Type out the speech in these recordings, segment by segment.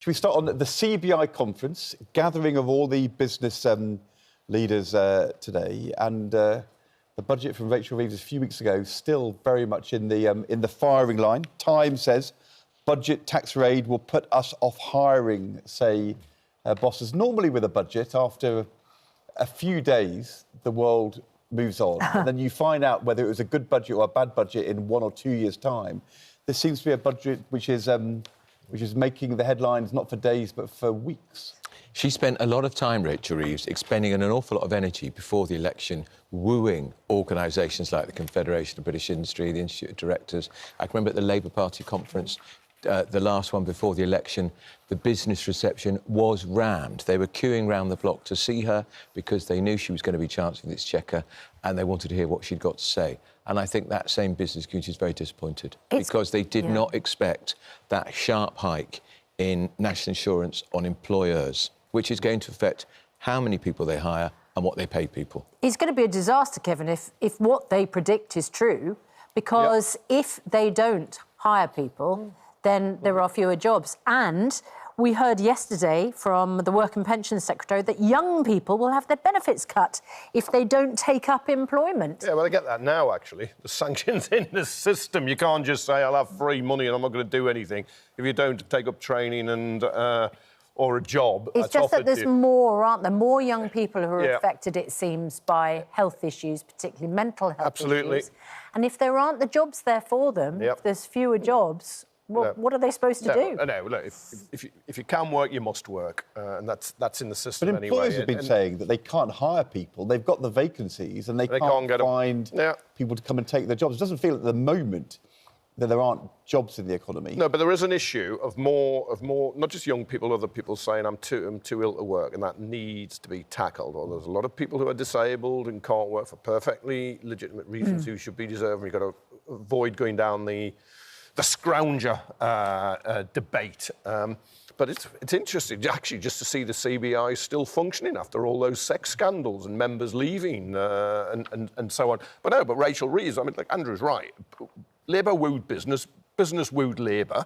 Should we start on the CBI Conference, gathering of all the business leaders today, and the budget from Rachel Reeves a few weeks ago still very much in the firing line. Time says budget tax raid will put us off hiring, say bosses. Normally with a budget, after a few days, the world moves on, and then you find out whether it was a good budget or a bad budget in 1 or 2 years' time. This seems to be a budget which is making the headlines not for days but for weeks. She spent a lot of time, Rachel Reeves, expending an awful lot of energy before the election wooing organisations like the Confederation of British Industry, the Institute of Directors. I can remember at the Labour Party conference, the last one before the election, the business reception was rammed. They were queuing round the block to see her because they knew she was going to be Chancellor of the Exchequer and they wanted to hear what she'd got to say. And I think that same business community is very disappointed because they did not expect that sharp hike in national insurance on employers, which is going to affect how many people they hire and what they pay people. It's going to be a disaster, Kevin, if what they predict is true, because if they don't hire people, then there are fewer jobs. And we heard yesterday from the Work and Pensions Secretary that young people will have their benefits cut if they don't take up employment. Yeah, well, I get that now, actually. The sanctions in the system. You can't just say, I'll have free money and I'm not going to do anything if you don't take up training and or a job. It's just that there's more, aren't there? More young people who are affected, it seems, by health issues, particularly mental health issues. And if there aren't the jobs there for them, if there's fewer jobs, well, what are they supposed to do? No, look, if you can work, you must work, and that's in the system anyway. But employers have been saying that they can't hire people. They've got the vacancies and they can't find people to come and take their jobs. It doesn't feel at the moment that there aren't jobs in the economy. No, but there is an issue of more, not just young people, other people saying I'm too ill to work, and that needs to be tackled. Or there's a lot of people who are disabled and can't work for perfectly legitimate reasons who should be deserving. You've got to avoid going down the scrounger debate. But it's interesting, actually, just to see the CBI still functioning after all those sex scandals and members leaving and so on. But Rachel Reeves, I mean, like Andrew's right. Labour wooed business, business wooed Labour.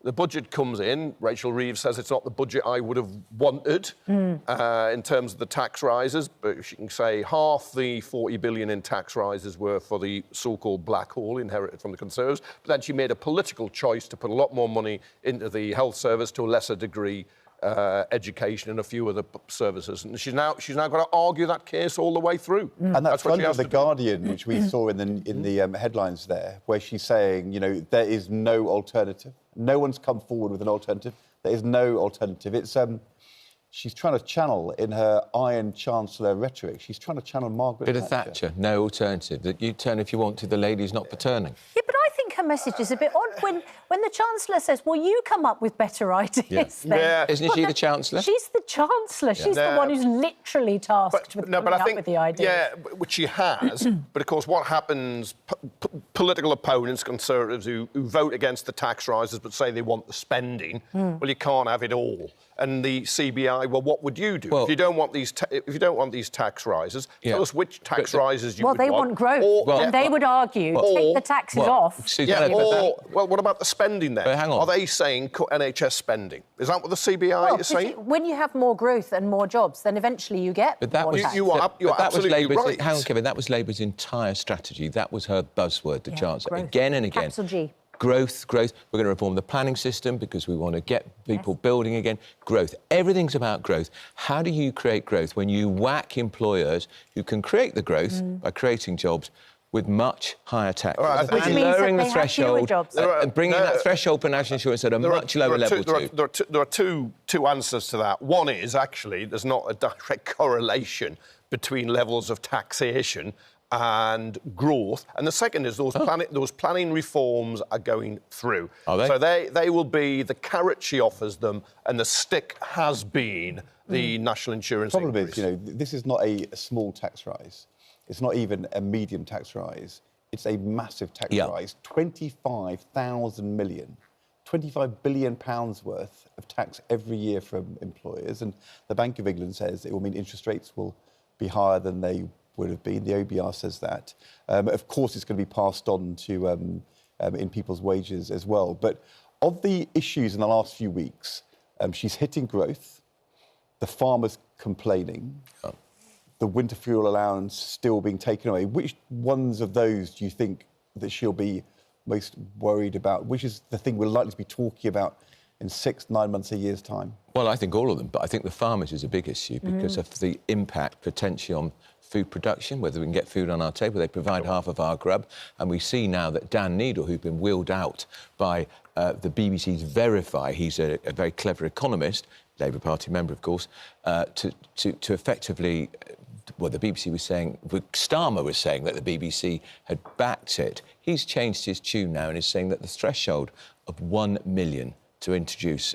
The budget comes in. Rachel Reeves says it's not the budget I would have wanted in terms of the tax rises, but she can say half the 40 billion in tax rises were for the so-called black hole inherited from the Conservatives. But then she made a political choice to put a lot more money into the health service, to a lesser degree education and a few other services. And she's now got to argue that case all the way through. And that's what under The Guardian, which we saw in the headlines there, where she's saying, you know, there is no alternative. No one's come forward with an alternative. There is no alternative. It's she's trying to channel in her Iron Chancellor rhetoric. She's trying to channel Margaret Bit of Thatcher, no alternative. That you turn if you want to, the lady's not for turning. Yeah, but I think her message is a bit odd when the Chancellor says, well, you come up with better ideas then. Isn't she the Chancellor? She's the Chancellor. She's the one who's literally tasked with coming up with the ideas. Yeah, which she has. But, of course, what happens, political opponents, Conservatives who vote against the tax rises but say they want the spending, well, you can't have it all. And the CBI, well, what would you do if you don't want these? If you don't want these tax rises, tell us which tax rises you would want. Well, they want growth, and they would argue take the taxes off. Well, what about the spending then? Hang on. Are they saying cut NHS spending? Is that what the CBI is saying? When you have more growth and more jobs, then eventually you get more tax. You are absolutely right. Hang on, Kevin. That was Labour's entire strategy. That was her buzzword, the Chancellor, again and again. Capital G. Growth. We're going to reform the planning system because we want to get people building again. Growth. Everything's about growth. How do you create growth when you whack employers who can create the growth by creating jobs with much higher tax? Which means lowering the threshold and bringing that threshold for national insurance at a much lower level too. There are two answers to that. One is, actually, there's not a direct correlation between levels of taxation and growth, and the second is those planning reforms are going through. Are they? So they will be the carrot she offers them, and the stick has been the national insurance increase. The problem is, this is not a small tax rise. It's not even a medium tax rise. It's a massive tax rise. 25,000 million. £25 billion worth of tax every year from employers, and the Bank of England says it will mean interest rates will be higher than they would have been. The OBR says that. Of course, it's going to be passed on to in people's wages as well. But of the issues in the last few weeks, She's hitting growth, the farmers complaining, the winter fuel allowance still being taken away. Which ones of those do you think that she'll be most worried about? Which is the thing we're likely to be talking about in 6, 9 months, a year's time? Well, I think all of them, but I think the farmers is a big issue because of the impact potentially on food production, whether we can get food on our table. They provide half of our grub. And we see now that Dan Needle, who's been wheeled out by the BBC's Verify, he's a very clever economist, Labour Party member, of course, to effectively... Well, the BBC was saying... Starmer was saying that the BBC had backed it. He's changed his tune now and is saying that the threshold of 1 million to introduce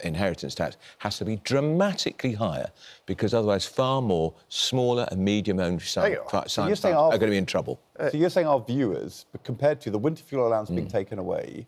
inheritance tax has to be dramatically higher because otherwise far more smaller and medium-owned farms are going to be in trouble. So you're saying our viewers, but compared to the winter fuel allowance being taken away,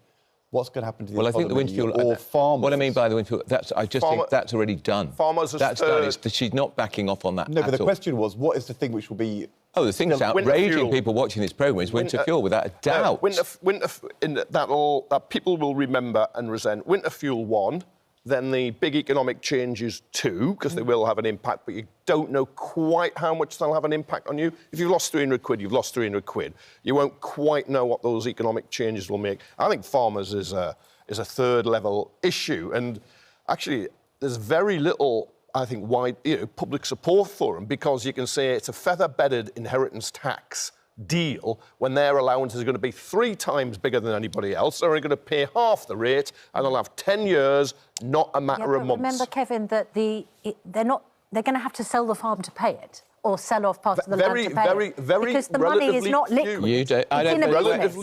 what's going to happen to the economy? I think the winter fuel... Or farmers? What I mean by the winter fuel... I just think that's already done. Farmers... That's done. She's not backing off on that No, but the all. question was, what is the thing which will be... Oh, the thing that's outraging people watching this programme is winter fuel, without a doubt. That people will remember and resent. Winter fuel 1, then the big economic changes 2, because they will have an impact, but you don't know quite how much they'll have an impact on you. If you've lost 300 quid, you've lost 300 quid. You won't quite know what those economic changes will make. I think farmers is a third-level issue, and actually there's very little... I think, wide public support for them because you can say it's a feather-bedded inheritance tax deal when their allowance is going to be 3 times bigger than anybody else. They're only going to pay half the rate and they'll have 10 years, not a matter of months. Remember, Kevin, that they're going to have to sell the farm to pay it. Or sell off part of the land to pay it. Because the money is not liquid. You don't, I don't know.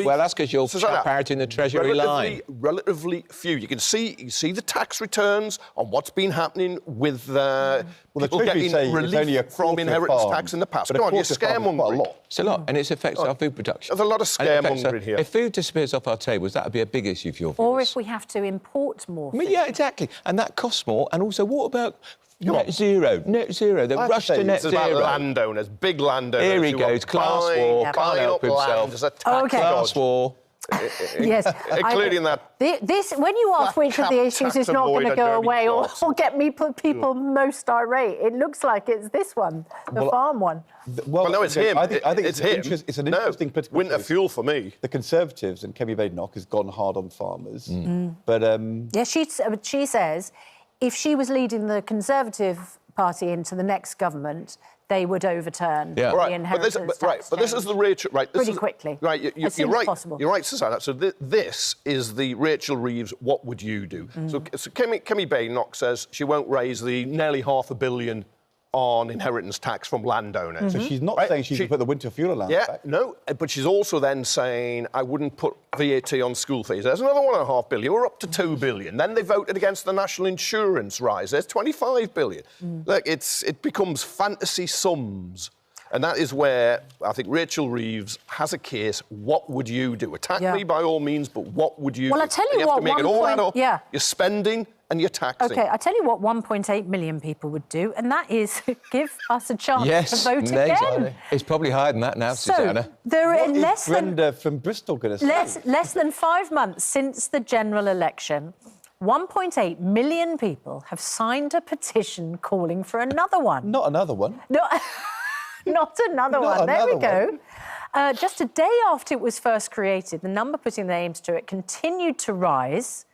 Well, that's because you're parroting the Treasury line. Relatively few. You can see the tax returns on what's been happening with people getting relief from inheritance tax in the past. Come on, you're scaremongering. It's a lot, and it affects our food production. There's a lot of scaremongering here. If food disappears off our tables, that would be a big issue for your viewers. Or if we have to import more food. Yeah, exactly. And that costs more. And also, what about... Net zero. The rush to net zero. It's about landowners, big landowners. Here he goes, class war, can't help himself. Class war. Yes. Including that... This, when you ask which of the issues is not going to go away or get people most irate, it looks like it's this one, the farm one. Well, no, it's him. I think it's him. It's an interesting political winter fuel for me. The Conservatives and Kemi Badenoch has gone hard on farmers. But... Yeah, she says... If she was leading the Conservative Party into the next government, they would overturn the inheritance tax. But this is the Rachel... Pretty quickly. Right, you're right. Possible. You're right, Susanna. So this is the Rachel Reeves, what would you do? So Kemi Badenoch says she won't raise the nearly £500 million on inheritance tax from landowners. So she's not saying she should put the winter fuel allowance back? No, but she's also then saying, I wouldn't put VAT on school fees. There's another £1.5 billion. We're up to £2 billion. Then they voted against the national insurance rise. There's £25 billion. Look, it becomes fantasy sums. And that is where I think Rachel Reeves has a case. What would you do? Attack me by all means, but what would you do? Well, I tell you what, have to make it all add up. You're spending and you're taxing. OK, I tell you what 1.8 million people would do, and that is give us a chance to vote again. It's probably higher than that now, Susanna. There are less Brenda from Bristol going to say? Less than 5 months since the general election, 1.8 million people have signed a petition calling for another one. Not another one. No. Not another one. There we go. Just a day after it was first created, the number putting their names to it continued to rise.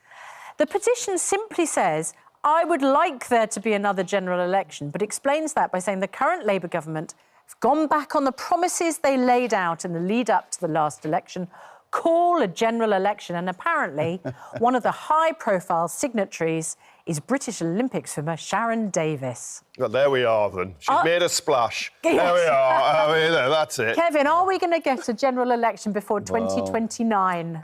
The petition simply says, I would like there to be another general election, but explains that by saying the current Labour government have gone back on the promises they laid out in the lead-up to the last election, call a general election, and apparently one of the high-profile signatories is British Olympic swimmer Sharon Davis. Well, there we are, then. She's made a splash. Yes. There we are. I mean, that's it. Kevin, are we going to get a general election before 2029?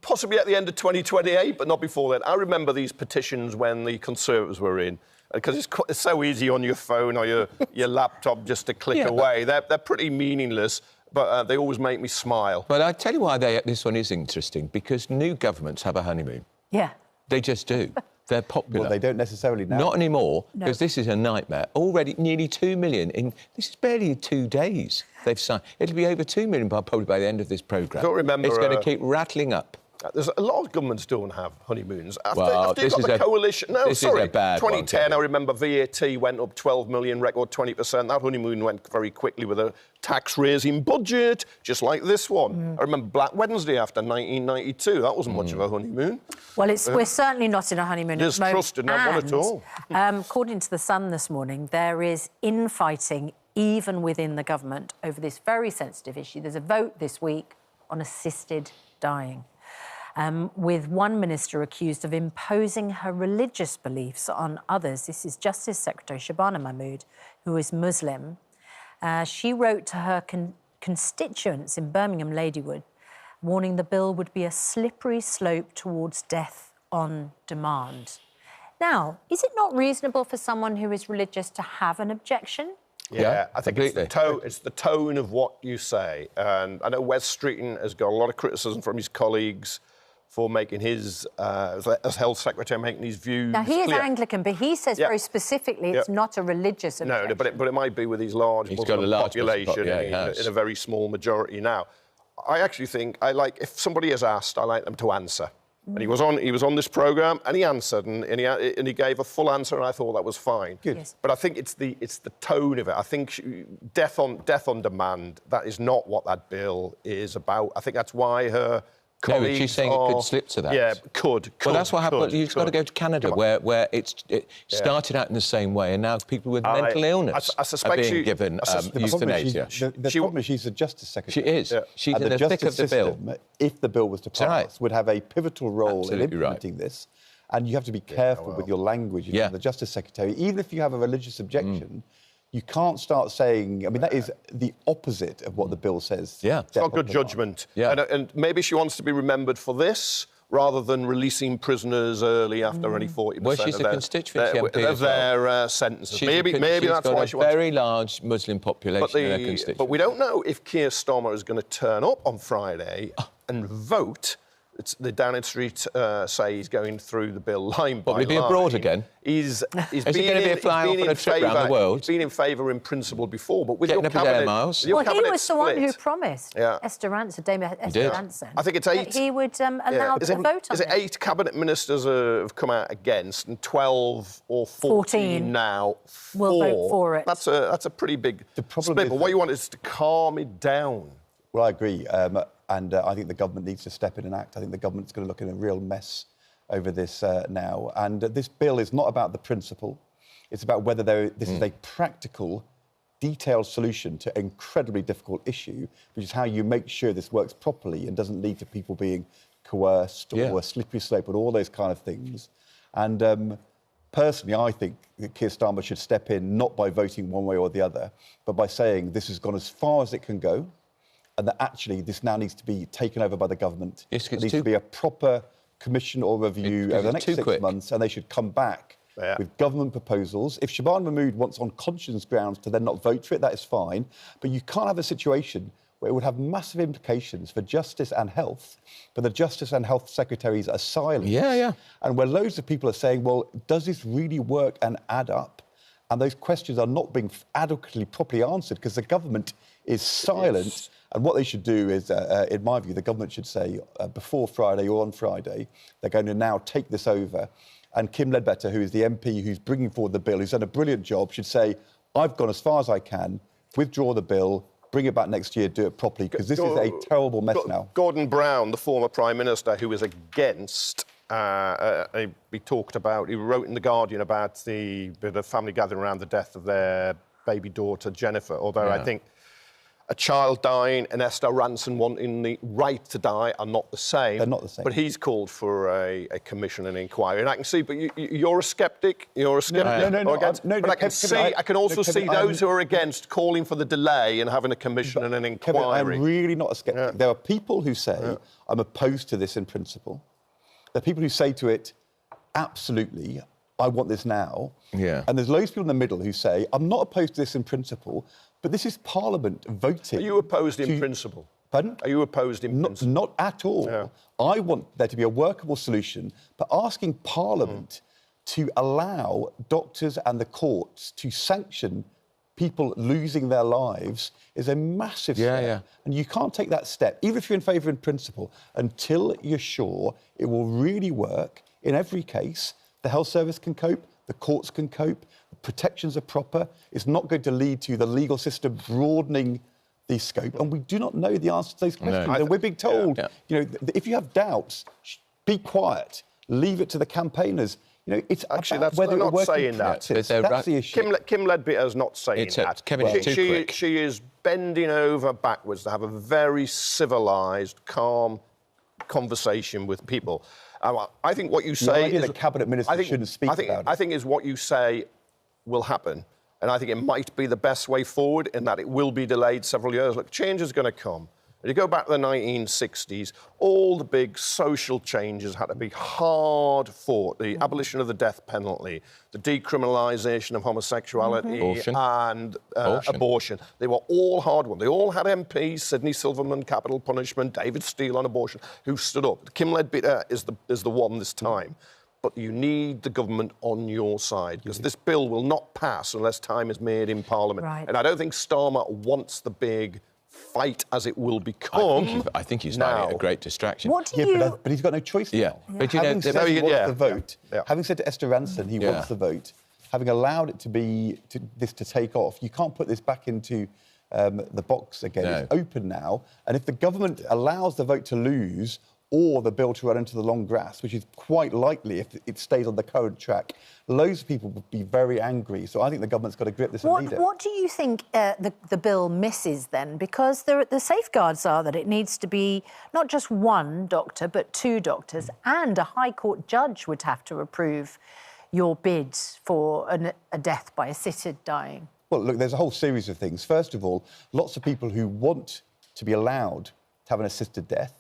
Possibly at the end of 2028, but not before then. I remember these petitions when the Conservatives were in, because it's so easy on your phone or your laptop just to click away. They're pretty meaningless. But they always make me smile. But I tell you why this one is interesting, because new governments have a honeymoon. Yeah. They just do. They're popular. Well, they don't necessarily now. Not anymore, because this is a nightmare. Already nearly 2 million this is barely 2 days they've signed. It'll be over 2 million probably by the end of this programme. I don't remember... It's going to keep rattling up. There's a lot of governments don't have honeymoons. After Well, you've got the coalition... No, this sorry, is a bad 2010, one, I remember VAT went up 12 million, record 20%. That honeymoon went very quickly with a tax-raising budget, just like this one. I remember Black Wednesday after 1992. That wasn't much of a honeymoon. Well, we're certainly not in a honeymoon at the moment. Distrusted, not one at all. According to The Sun this morning, there is infighting even within the government over this very sensitive issue. There's a vote this week on assisted dying, with one minister accused of imposing her religious beliefs on others. This is Justice Secretary Shabana Mahmood, who is Muslim. She wrote to her constituents in Birmingham Ladywood, warning the bill would be a slippery slope towards death on demand. Now, is it not reasonable for someone who is religious to have an objection? Yeah, I think it's the tone of what you say. And I know Wes Streeton has got a lot of criticism from his colleagues for making his, as health secretary, making his views Now, he is clear. Anglican, but he says very specifically it's not a religious objection. No, but it might be with his large Muslim population in a very small majority now. I actually think if somebody is asked, I like them to answer. And he was on this programme and he answered and he gave a full answer and I thought that was fine. Good. Yes. But I think it's the tone of it. I think death on demand, that is not what that bill is about. I think that's why her colleagues but she's saying it could slip to that. Yeah, could. Well, that's what happened. You've got to go to Canada, where it started out in the same way, and now people with mental illness are being given euthanasia. The problem is she's the Justice Secretary. She is. Yeah. She's in the thick of the bill. If the bill was to pass, would have a pivotal role in implementing this. And you have to be careful with your language. If you're the Justice Secretary, even if you have a religious objection, you can't start saying... I mean, that is the opposite of what the bill says. Yeah. It's not good judgment. Yeah. And maybe she wants to be remembered for this rather than releasing prisoners early after only 40% well, she's a constituency MP of their sentences. Maybe that's why she wants... a very large Muslim population in her constituency. But we don't know if Keir Starmer is going to turn up on Friday and vote... The Downing Street say he's going through the bill line by line. Will he be abroad again? Is he going to be flying off on a trip around the world? He's been in favour in principle before, but with getting your up cabinet... miles. Well, he was the one who promised Esther Ranson, Dame Esther Ranson. I think it's 8... He would allow the vote on it. Is it 8 cabinet ministers have come out against and 12 or 14 now will vote for it? That's a pretty big split. But what you want is to calm it down. Well, I agree. And I think the government needs to step in and act. I think the government's going to look in a real mess over this now. And this bill is not about the principle. It's about whether this is a practical, detailed solution to an incredibly difficult issue, which is how you make sure this works properly and doesn't lead to people being coerced or a slippery slope and all those kind of things. And personally, I think that Keir Starmer should step in not by voting one way or the other, but by saying this has gone as far as it can go, and that actually this now needs to be taken over by the government. Yes, there needs to be a proper commission or review over the next 6 months, and they should come back with government proposals. If Shabana Mahmood wants on conscience grounds to then not vote for it, that is fine. But you can't have a situation where it would have massive implications for justice and health, but the Justice and Health Secretaries are silent. And where loads of people are saying, well, does this really work and add up? And those questions are not being adequately, properly answered because the government is silent. Yes. And what they should do is, in my view, the government should say before Friday or on Friday, they're going to now take this over. And Kim Ledbetter, who is the MP who's bringing forward the bill, who's done a brilliant job, should say, I've gone as far as I can, withdraw the bill, bring it back next year, do it properly, because this is a terrible mess now. Gordon Brown, the former Prime Minister, who was against... he talked about... He wrote in The Guardian about the family gathering around the death of their baby daughter, Jennifer, although I think... A child dying and Esther Ranson wanting the right to die are not the same. They're not the same. But he's called for a commission and inquiry. And I can see, but you're a sceptic. You're a sceptic. No. But I can also see those who are against calling for the delay and having a commission and an inquiry. Kevin, I'm really not a sceptic. There are people who say, I'm opposed to this in principle. There are people who say to it, absolutely, I want this now. And there's loads of people in the middle who say, I'm not opposed to this in principle, but this is Parliament voting. Are you opposed in principle? Pardon? Are you opposed in principle? Not at all. I want there to be a workable solution, but asking Parliament to allow doctors and the courts to sanction people losing their lives is a massive step. And you can't take that step, even if you're in favour in principle, until you're sure it will really work in every case. The health service can cope, the courts can cope, the protections are proper. It's not going to lead to the legal system broadening the scope. And we do not know the answer to those questions. And we're being told, you know, if you have doubts, be quiet, leave it to the campaigners. You know, it's actually about whether they're it not saying that. That's the issue. Kim Leadbitter's not saying that. Kevin, she is bending over backwards to have a very civilised, calm conversation with people. I think what you say is the cabinet minister shouldn't speak about it. I think is what you say will happen, and I think it might be the best way forward in that it will be delayed several years. Look, change is going to come. If you go back to the 1960s, all the big social changes had to be hard fought. The abolition of the death penalty, the decriminalisation of homosexuality and abortion. They were all hard ones. They all had MPs, Sidney Silverman, capital punishment, David Steele on abortion, who stood up. Kim Leadbitter is the one this time. But you need the government on your side, because this bill will not pass unless time is made in Parliament. Right. And I don't think Starmer wants the big fight as it will become. I think he's finding it a great distraction. What do you... But he's got no choice now. But you having know, said he wants the vote, having said to Esther Ranson he wants the vote, having allowed it to take off, you can't put this back into the box again. No. It's open now, and if the government allows the vote to lose or the bill to run into the long grass, which is quite likely if it stays on the current track, loads of people would be very angry. So I think the government's got to grip this and lead it. What do you think the bill misses then? Because the safeguards are that it needs to be not just one doctor, but two doctors, and a High Court judge would have to approve your bid for a death by assisted dying. Well, look, there's a whole series of things. First of all, lots of people who want to be allowed to have an assisted death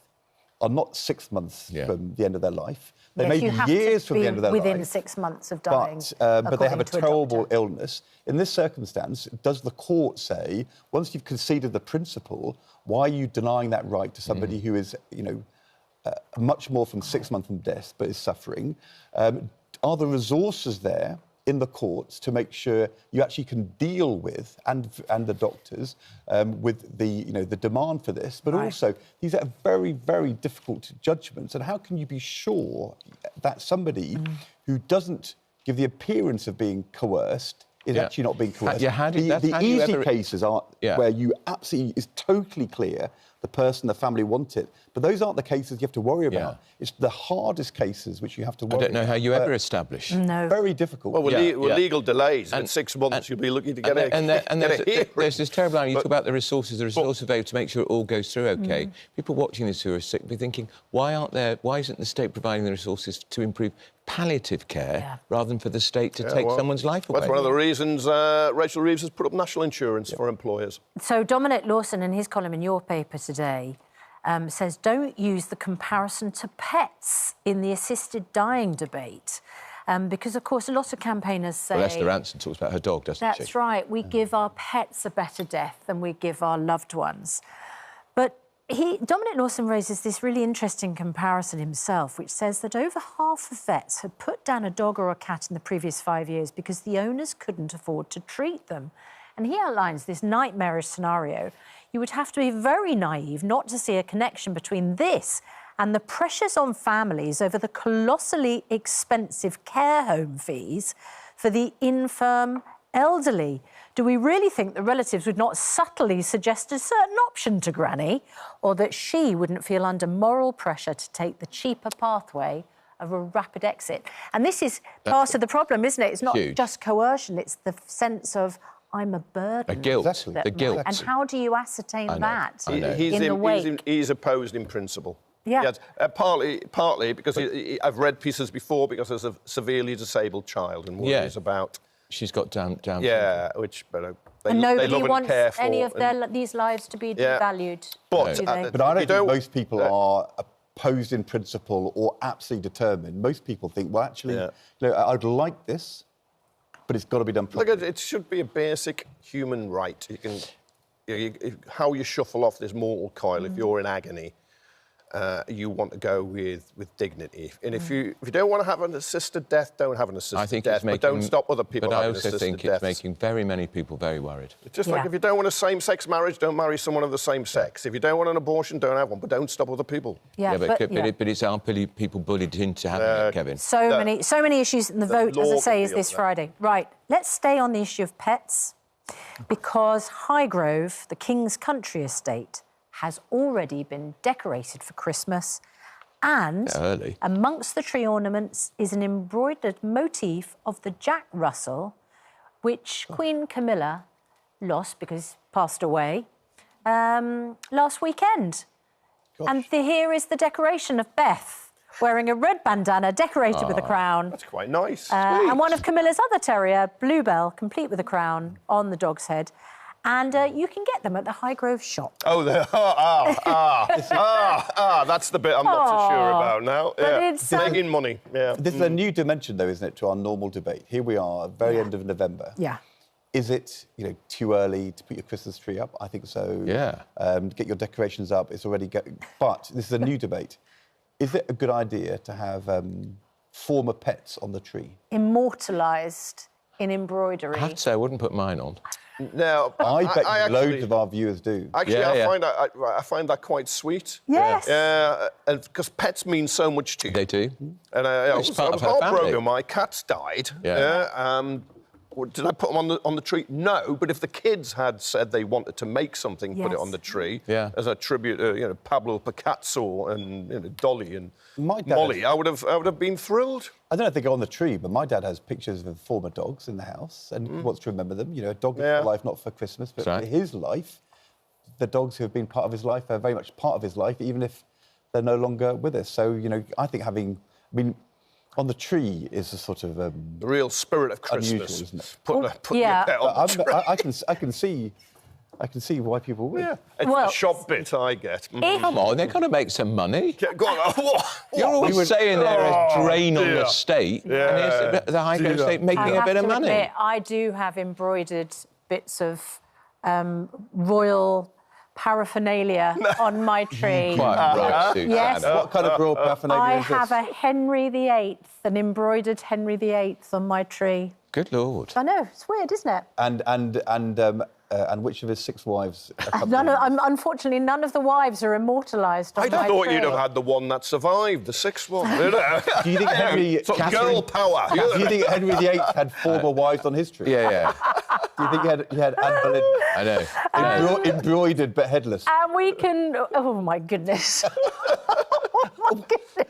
are not 6 months from the end of their life. They may be years from the end of their life. Within 6 months of dying. But they have a terrible illness. In this circumstance, does the court say, once you've conceded the principle, why are you denying that right to somebody who is, you know, much more from 6 months from death but is suffering? Are the resources there in the courts to make sure you actually can deal with, and the doctors, with the demand for this, but also these are very, very difficult judgments. And how can you be sure that somebody who doesn't give the appearance of being coerced is actually not being coerced? The easy cases are where you absolutely, it's totally clear the person, the family want it. But those aren't the cases you have to worry about. It's the hardest cases which you have to worry about. I don't know how you ever establish. No. Very difficult. Well, with legal delays, in 6 months you'll be looking to get there's this terrible line. You talk about the resources available to make sure it all goes through OK. People watching this who are sick will be thinking, why isn't the state providing the resources to improve palliative care rather than for the state to take someone's life away? That's one of the reasons Rachel Reeves has put up national insurance for employers. So Dominic Lawson, in his column in your paper today, says don't use the comparison to pets in the assisted dying debate. Because, of course, a lot of campaigners say... Well, Esther Ranson talks about her dog, doesn't she? That's right. We give our pets a better death than we give our loved ones. But Dominic Lawson raises this really interesting comparison himself, which says that over half of vets had put down a dog or a cat in the previous 5 years because the owners couldn't afford to treat them. And he outlines this nightmarish scenario. You would have to be very naive not to see a connection between this and the pressures on families over the colossally expensive care home fees for the infirm elderly. Do we really think the relatives would not subtly suggest a certain option to Granny, or that she wouldn't feel under moral pressure to take the cheaper pathway of a rapid exit? And this is part of the problem, isn't it? It's not just coercion, it's the sense of I'm a burden. A guilt. Exactly. The guilt. And how do you ascertain that in the wake? He's opposed in principle. Yeah. Yes, partly because I've read pieces before because there's a severely disabled child and worries about... She's got down. Yeah, which they nobody love wants and care for. any of these lives to be devalued. But I don't think most people are opposed in principle or absolutely determined. Most people think, well, actually, you know, I'd like this, but it's got to be done properly. Look, it should be a basic human right. You can, how you shuffle off this mortal coil if you're in agony. you want to go with dignity. And if you don't want to have an assisted death, don't have an assisted death. But don't stop other people having assisted deaths. But I also think it's making very many people very worried. It's just like if you don't want a same-sex marriage, don't marry someone of the same sex. If you don't want an abortion, don't have one. But don't stop other people. But it's our people bullied into having it, Kevin. So many issues, and the vote, as I say, is this Friday. Right. Let's stay on the issue of pets, because Highgrove, the King's Country estate, has already been decorated for Christmas, and amongst the tree ornaments is an embroidered motif of the Jack Russell, which Queen Camilla lost because he passed away last weekend. Gosh. And here is the decoration of Beth, wearing a red bandana decorated with a crown. That's quite nice. And one of Camilla's other terrier, Bluebell, complete with a crown on the dog's head. And you can get them at the Highgrove shop. Oh, that's the bit I'm not so sure about now. But it's making money. Yeah. This is a new dimension, though, isn't it, to our normal debate? Here we are, very end of November. Yeah. Is it, too early to put your Christmas tree up? I think so. Yeah. Get your decorations up. It's already But this is a new debate. Is it a good idea to have former pets on the tree? Immortalised in embroidery. I have to say, I wouldn't put mine on. No, I bet loads of our viewers do. Actually, I find that quite sweet. Yes. Yeah, and because pets mean so much to you. They do. And I was heartbroken. My cats died. Yeah. Did I put them on the tree? No, but if the kids had said they wanted to make something, put it on the tree as a tribute to Pablo Picasso and Dolly and Molly, I would have been thrilled. I don't know if they go on the tree, but my dad has pictures of former dogs in the house and he wants to remember them. A dog is for life, not for Christmas, but for his life, the dogs who have been part of his life are very much part of his life, even if they're no longer with us. So, I think on the tree is a sort of the real spirit of Christmas, unusual, isn't it? Put your pet on the tree. I can see why people would. Yeah, it's the shop bit I get. Come on, they're going to make some money. Go on. You're always saying they're a drain on the state, and here's the Highgrove estate making a bit of money. Admit, I do have embroidered bits of royal paraphernalia on my tree. Quite right, Susanna. Yes. What kind of royal paraphernalia is this? I have a Henry VIII, an embroidered Henry VIII on my tree. Good Lord. I know, it's weird, isn't it? And which of his 6 wives? Unfortunately, none of the wives are immortalised on my tree. I thought you'd have had the one that survived, the 6th one. Do you think Henry... girl power. Do you think Henry VIII had former wives on his tree? Yeah. Do you think he had Anne Boleyn? I know. Embroidered but headless. And we can... Oh, my goodness.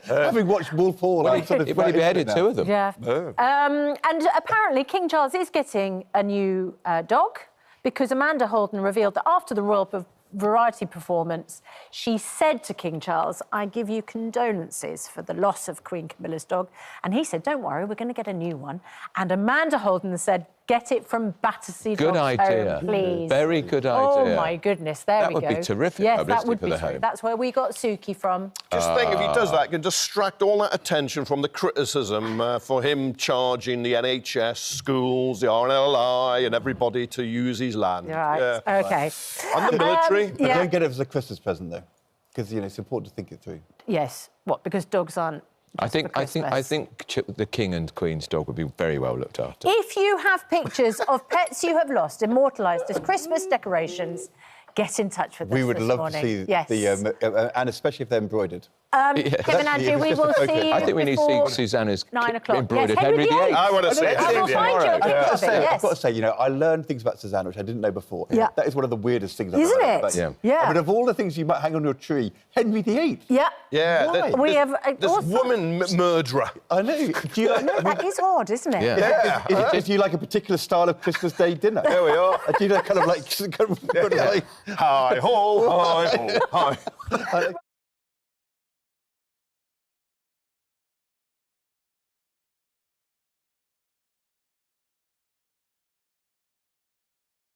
Having watched Wolf Hall, he beheaded 2 of them. Yeah. And apparently King Charles is getting a new dog, because Amanda Holden revealed that after the Royal Variety performance, she said to King Charles, "I give you condolences for the loss of Queen Camilla's dog." And he said, "Don't worry, we're going to get a new one." And Amanda Holden said, "Get it from Battersea Good Dog idea. Home, please." Very good idea. Oh, my goodness, there we go. That would be terrific publicity for the home. That's where we got Suki from. Just think, if he does that, it can distract all that attention from the criticism for him charging the NHS, schools, the RNLI and everybody to use his land. Right, OK. And the military. But don't get it as a Christmas present, though, because, it's important to think it through. Yes. What, because dogs aren't... I think the King and Queen's dog would be very well looked after. If you have pictures of pets you have lost immortalised as Christmas decorations, get in touch with us. We would love morning. to see and especially if they're embroidered. Kevin, Andrew, we will see you. I think we need to see Susanna's 9 o'clock. embroidered Yes, Henry VIII. I want to see it. I will find you a picture of it, I've got to say, I learned things about Susanna which I didn't know before. Yeah. That is one of the weirdest things I've Isn't ever it? heard about. Yeah. But of all the things you might hang on your tree, Henry VIII. Yeah. Yeah. Why? We have... This woman murderer. I know. Do you that is odd, isn't it? Yeah. do you like a particular style of Christmas Day dinner? There we are. Do you kind of like... Hi-ho, hi-ho, hi.